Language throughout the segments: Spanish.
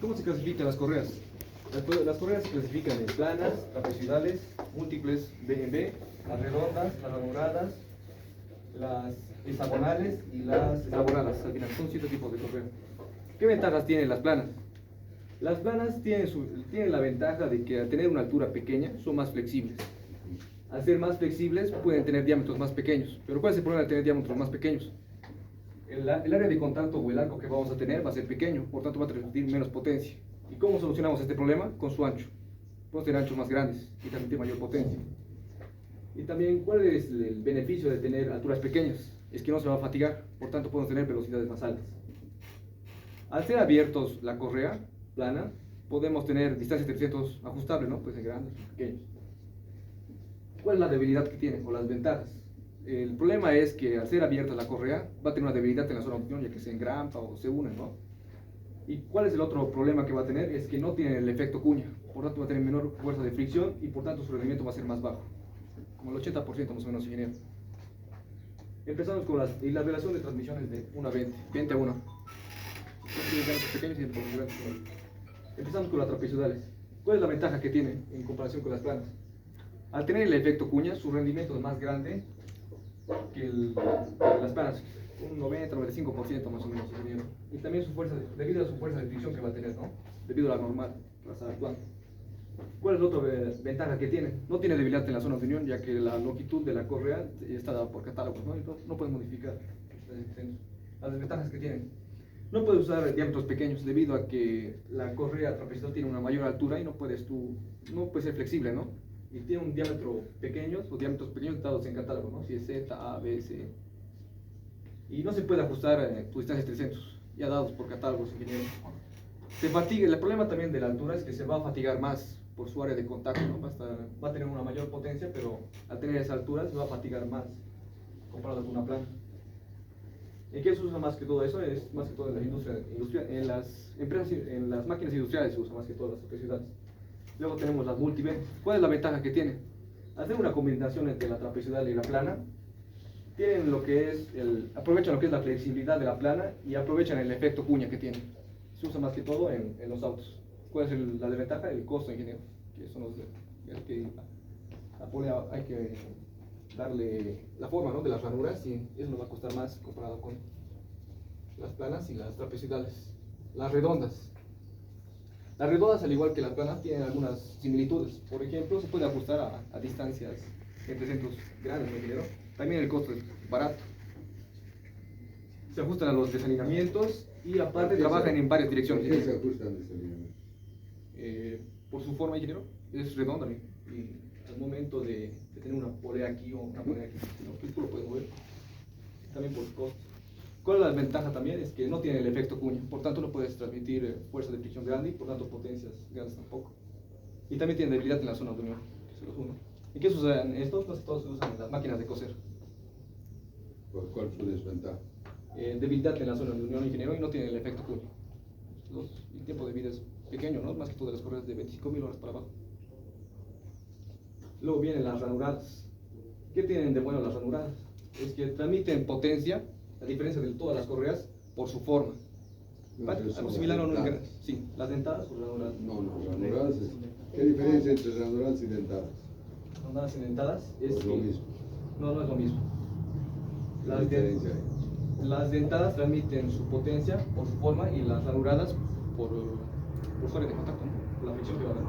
¿Cómo se clasifican las correas? Las correas se clasifican en planas, trapezoidales, múltiples B en B, las redondas, las ranuradas, las hexagonales y las elaboradas. Al final son 7 tipos de correa. ¿Qué ventajas tienen las planas? Las planas tienen la ventaja de que al tener una altura pequeña son más flexibles. Al ser más flexibles pueden tener diámetros más pequeños. Pero ¿cuál es el problema de tener diámetros más pequeños? El área de contacto o el arco que vamos a tener va a ser pequeño, por tanto va a transmitir menos potencia. ¿Y cómo solucionamos este problema? Con su ancho. Podemos tener anchos más grandes y transmitir mayor potencia. Y también, ¿cuál es el beneficio de tener alturas pequeñas? Es que no se va a fatigar, por tanto podemos tener velocidades más altas. Al ser abiertos la correa plana, podemos tener distancias 300 ajustables, ¿no? Pueden ser grandes o pequeños. ¿Cuál es la debilidad que tiene o las ventajas? El problema es que al ser abierta la correa va a tener una debilidad en la zona opción, ya que se engrampa o se une, ¿no? ¿Y cuál es el otro problema que va a tener? Es que no tiene el efecto cuña, por tanto va a tener menor fuerza de fricción y por tanto su rendimiento va a ser más bajo, como el 80% más o menos, ingeniero. Empezamos con la relación de transmisiones de 1 a 20, 20 a 1. Pequeños y empezamos con las trapezoidales. ¿Cuál es la ventaja que tiene en comparación con las planas? Al tener el efecto cuña, su rendimiento es más grande que las planas, un 90-95% más o menos, ingeniero. Y también debido a su fuerza de fricción que va a tener, ¿no? Debido a la normal, la actual. ¿Cuál es la otra ventaja que tiene? No tiene debilidad en la zona de unión, ya que la longitud de la correa está dada por catálogos, ¿no? Entonces, no pueden modificar las desventajas que tienen. No puedes usar diámetros pequeños debido a que la correa trapezoidal tiene una mayor altura y no puedes ser flexible, ¿no? Y tiene un diámetro pequeño o diámetros pequeños dados en catálogo, ¿no? Si es Z, A, B, C. Y no se puede ajustar tu distancia 300, ya dados por catálogos, ingeniero. Se fatiga. El problema también de la altura es que se va a fatigar más por su área de contacto, ¿no? Va a tener una mayor potencia, pero al tener esa altura se va a fatigar más comparado con una plana. ¿En qué se usa más que todo eso? Es más que todo en la industria, en las empresas, en las máquinas industriales se usa más que todo las trapezoidales. Luego tenemos las multi-B. ¿Cuál es la ventaja que tienen? Hacer una combinación entre la trapezoidal y la plana, tienen aprovechan lo que es la flexibilidad de la plana y aprovechan el efecto cuña que tiene. Se usa más que todo en los autos. ¿Cuál es la desventaja? El costo, ingeniero, que son hay que darle la forma, ¿no?, de las ranuras, y eso nos va a costar más comparado con las planas y las trapezoidales. Las redondas, al igual que las planas, tienen algunas similitudes. Por ejemplo, se puede ajustar a distancias entre centros grandes, ¿no, ingeniero? También el costo es barato. Se ajustan a los desalineamientos y aparte trabajan en varias direcciones. ¿Por qué se ajustan desalineamientos? Por su forma, ingeniero, es redonda, y al momento de tener una polea aquí o una polea aquí, tú lo puedes mover. También por costo. ¿Cuál es la ventaja también? Es que no tiene el efecto cuña, por tanto no puedes transmitir fuerza de fricción grande y por tanto potencias grandes tampoco. Y también tiene debilidad en la zona de unión, que se los uno. ¿Y qué se usan estos? Pues todos se usan en las máquinas de coser. ¿Por cuál es su desventaja? Debilidad en la zona de unión, ingeniero, y no tiene el efecto cuña. El tiempo de vida es pequeño, ¿no? Más que todo de las correas de 25.000 horas para abajo. Luego vienen las ranuradas. ¿Qué tienen de bueno las ranuradas? Es que transmiten potencia, a diferencia de todas las correas, por su forma. Algo similar a una. Sí, las dentadas o ranuradas. No, ranuradas. ¿Qué diferencia entre ranuradas y dentadas? Ranuradas y dentadas es lo mismo. No es lo mismo. ¿Qué diferencia hay? Las dentadas transmiten su potencia por su forma y las ranuradas por su área de contacto, ¿no? Por la fricción que va a haber.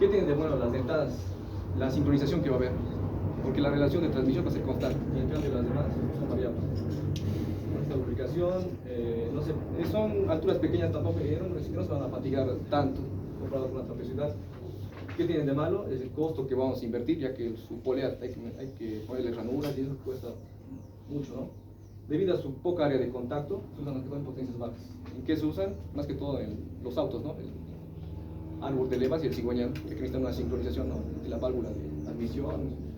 ¿Qué tienen de bueno las dentadas? La sincronización que va a haber, porque la relación de transmisión va a ser constante, y en cambio las demás son variables. Esta lubricación, no sé, son alturas pequeñas tampoco, no se van a fatigar tanto comparado con una trapezoidal. ¿Qué tienen de malo? Es el costo que vamos a invertir, ya que su polea hay que ponerle ranuras y eso cuesta mucho, ¿no? Debido a su poca área de contacto, se usan más que todo en potencias bajas. ¿En qué se usan? Más que todo en los autos, ¿no? El árbol de levas y el cigüeñal, que necesitan una sincronización, ¿no?, de la válvula de admisión.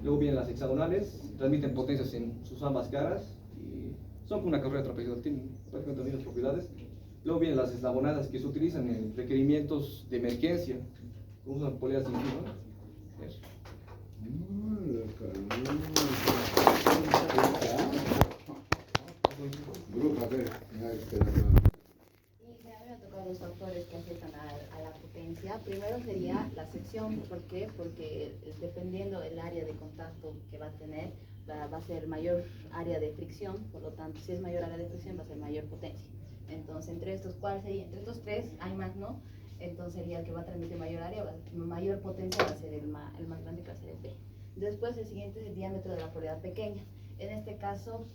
Luego vienen las hexagonales, transmiten potencias en sus ambas caras y son como una carrera trapezoidal, tienen prácticamente las mismas propiedades. Luego vienen las eslabonadas, que se utilizan en requerimientos de emergencia, usan poleas de encima. Eso. Grupo, a ver, espera, no. Y me había tocado los factores que afectan a la potencia. Primero sería la sección. ¿Por qué? Porque dependiendo del área de contacto que va a tener, va a ser mayor área de fricción. Por lo tanto, si es mayor área de fricción, va a ser mayor potencia. Entonces, entre estos, ¿cuál sería? Entre estos tres hay más, ¿no? Entonces sería el que va a transmitir mayor área, mayor potencia va a ser el más grande, que va a ser el B. Después, el siguiente es el diámetro de la porosidad pequeña. En este caso,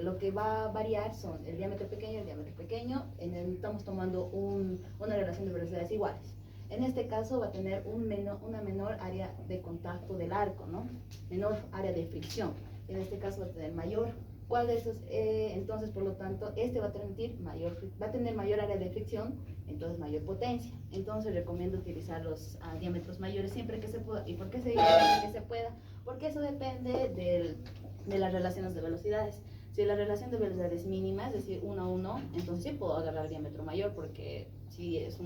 lo que va a variar son el diámetro pequeño y el diámetro pequeño. Estamos tomando una relación de velocidades iguales. En este caso va a tener una menor área de contacto del arco, ¿no? Menor área de fricción. En este caso va a tener mayor. ¿Cuál de esos? Entonces, por lo tanto, este va a tener mayor área de fricción, entonces mayor potencia. Entonces, recomiendo utilizar los diámetros mayores siempre que se pueda. ¿Y por qué se dice siempre que se pueda? Porque eso depende de las relaciones de velocidades. Si la relación de velocidades es mínima, es decir, 1 a 1, entonces sí puedo agarrar diámetro mayor, porque si es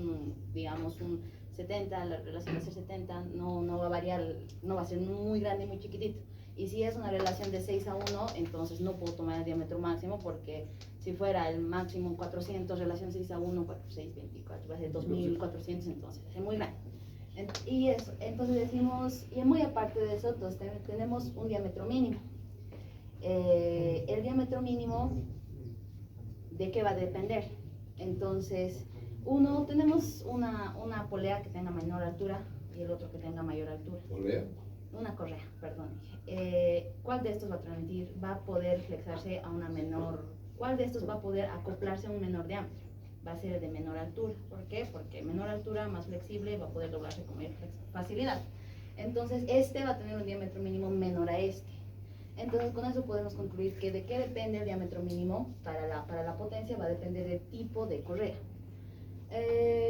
digamos, un 70, la relación va a ser 70, no va a variar, no va a ser muy grande y muy chiquitito. Y si es una relación de 6 a 1, entonces no puedo tomar el diámetro máximo, porque si fuera el máximo 400, relación 6 a 1, 4, 6, 24, va a ser 2400, entonces es muy grande. Y eso, entonces decimos, y muy aparte de eso, entonces tenemos un diámetro mínimo. El diámetro mínimo, ¿de qué va a depender? Entonces, tenemos una polea que tenga menor altura y el otro que tenga mayor altura. ¿Polea? Una correa, perdón. ¿Cuál de estos va a transmitir, va a poder flexarse a una menor, cuál de estos va a poder acoplarse a un menor diámetro? Va a ser el de menor altura. ¿Por qué? Porque menor altura, más flexible, va a poder doblarse con mayor facilidad. Entonces, este va a tener un diámetro mínimo menor a este. Entonces, con eso podemos concluir que de qué depende el diámetro mínimo para la potencia, va a depender del tipo de correa.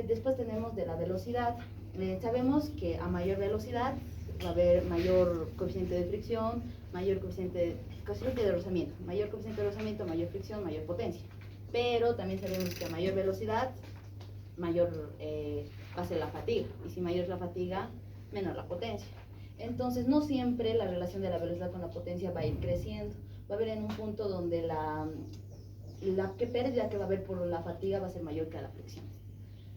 Después tenemos de la velocidad. Sabemos que a mayor velocidad va a haber mayor coeficiente de fricción, mayor coeficiente de rozamiento, mayor coeficiente de rozamiento, mayor fricción, mayor potencia. Pero también sabemos que a mayor velocidad, mayor va a ser la fatiga, y si mayor es la fatiga, menor la potencia. Entonces, no siempre la relación de la velocidad con la potencia va a ir creciendo. Va a haber en un punto donde la pérdida que va a haber por la fatiga va a ser mayor que la fricción,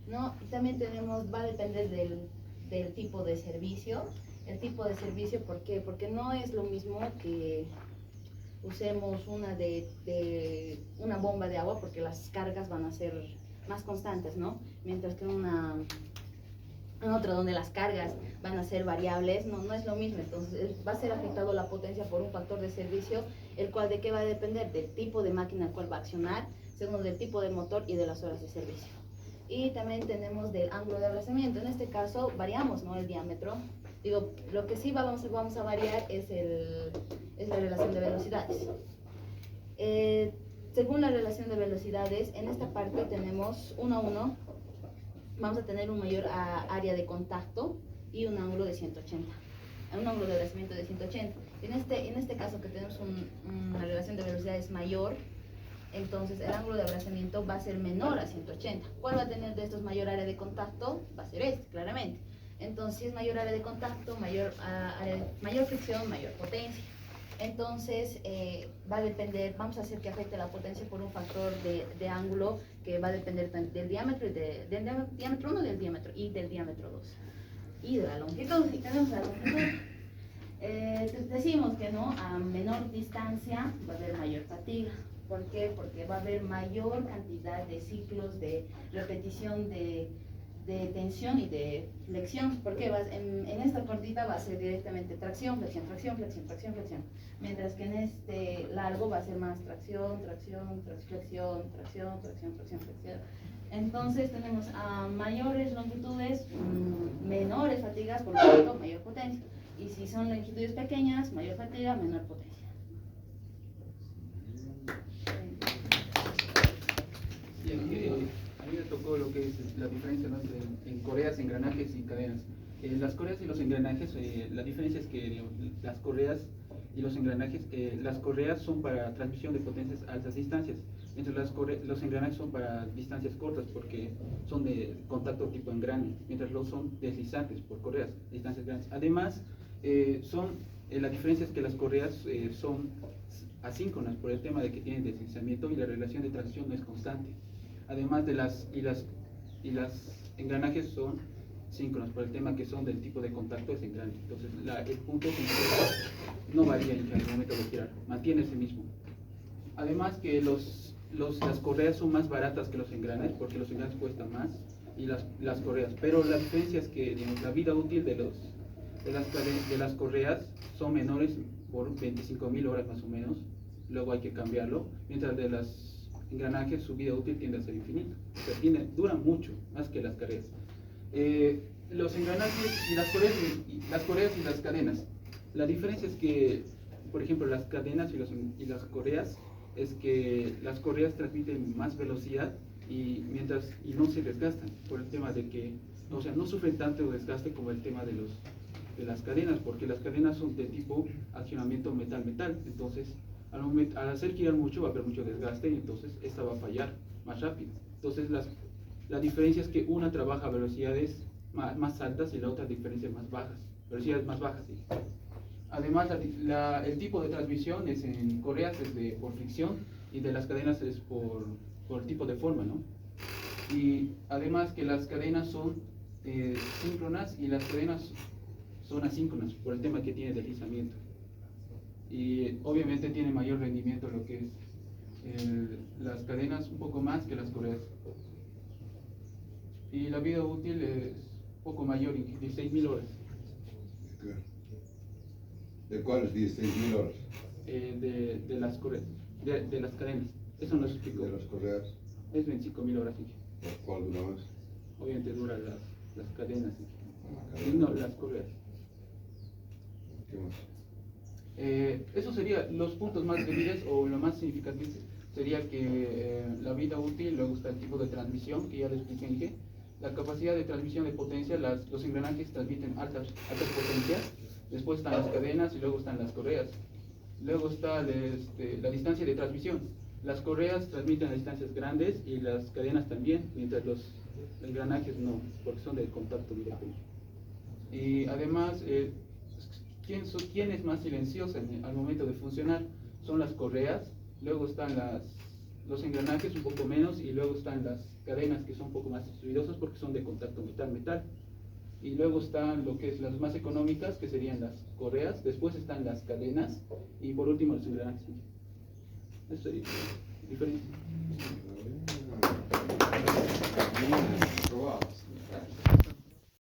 ¿no? Y también va a depender del tipo de servicio. El tipo de servicio, ¿por qué? Porque no es lo mismo que usemos una bomba de agua, porque las cargas van a ser más constantes, ¿no? Mientras que en otra donde las cargas van a ser variables, no es lo mismo. Entonces va a ser afectado la potencia por un factor de servicio, el cual de qué va a depender, del tipo de máquina al cual va a accionar, según del tipo de motor y de las horas de servicio. Y también tenemos del ángulo de abrazamiento. En este caso variamos, ¿no?, el diámetro. Digo, lo que sí vamos a variar es la relación de velocidades. Según la relación de velocidades, en esta parte tenemos 1 a 1, vamos a tener un mayor área de contacto y un ángulo de 180, un ángulo de abrazamiento de 180. En este caso, que tenemos una relación de velocidades mayor, entonces el ángulo de abrazamiento va a ser menor a 180. ¿Cuál va a tener de estos mayor área de contacto? Va a ser este, claramente. Entonces, si es mayor área de contacto, mayor fricción, mayor potencia. Entonces, va a depender, vamos a hacer que afecte la potencia por un factor de ángulo que va a depender del diámetro, del diámetro 1 y del diámetro 2. Y de la longitud, si tenemos la longitud, decimos que no, a menor distancia va a haber mayor fatiga. ¿Por qué? Porque va a haber mayor cantidad de ciclos de repetición de tensión y de flexión. ¿Por qué? En esta cordita va a ser directamente tracción, flexión, tracción, flexión, tracción, flexión. Mientras que en este largo va a ser más tracción, tracción, flexión, tracción, tracción, flexión, flexión. Entonces tenemos a mayores longitudes, menores fatigas, por lo tanto mayor potencia. Y si son longitudes pequeñas, mayor fatiga, menor potencia. Bien, a mí me tocó lo que es la diferencia, ¿no?, en correas, engranajes y cadenas. Las correas y los engranajes, la diferencia es que las correas y los engranajes, las correas son para transmisión de potencias a altas distancias, mientras los engranajes son para distancias cortas, porque son de contacto tipo engrane, mientras los son deslizantes por correas, distancias grandes. Además, la diferencia es que las correas son asíncronas por el tema de que tienen deslizamiento y la relación de transición no es constante. Además de las engranajes son síncronos por el tema que son del tipo de contacto es engrane. Entonces el punto no varía en el momento de girar, mantiene ese mismo. Además que las correas son más baratas que los engranes porque los engranes cuestan más y las correas, pero la diferencia es que digamos, la vida útil de las correas son menores por 25.000 horas más o menos, luego hay que cambiarlo, mientras de los engranajes su vida útil tiende a ser infinita, o sea, duran mucho, más que las carreras. Los engranajes y las correas y las cadenas, la diferencia es que, por ejemplo, las cadenas y las correas, es que las correas transmiten más velocidad y no se desgastan, por el tema de que, o sea, no sufren tanto desgaste como el tema de las cadenas, porque las cadenas son de tipo accionamiento metal-metal, entonces al hacer girar mucho va a haber mucho desgaste y entonces esta va a fallar más rápido. Entonces la diferencia es que una trabaja a velocidades más altas y la otra velocidades más bajas. ¿Sí? Además, el tipo de transmisión es en correas es por fricción y de las cadenas es por tipo de forma, ¿no? Y además que las cadenas son síncronas y las cadenas son asíncronas por el tema que tiene deslizamiento. Y obviamente tiene mayor rendimiento lo que es las cadenas un poco más que las correas. Y la vida útil es un poco mayor, 16.000 horas. Claro. ¿De cuáles 16.000 horas? De las correas, de las cadenas. Eso no se explicó. De las correas. Es 25.000 horas. ¿Sí? ¿Cuál dura más? Obviamente dura las cadenas. ¿Sí? Cadena. Y no las correas. ¿Qué más? Eso sería los puntos más débiles o lo más significativo sería que la vida útil, luego está el tipo de transmisión que ya les expliqué en G, la capacidad de transmisión de potencia, los engranajes transmiten altas potencias, después están las cadenas y luego están las correas, luego está la distancia de transmisión, las correas transmiten a distancias grandes y las cadenas también, mientras los engranajes no, porque son de contacto directo. Y además, ¿quién es más silenciosa al momento de funcionar? Son las correas, luego están los engranajes un poco menos y luego están las cadenas que son un poco más ruidosas porque son de contacto metal-metal. Y luego están lo que es las más económicas, que serían las correas, después están las cadenas y por último los engranajes. Eso sería diferente. Probado.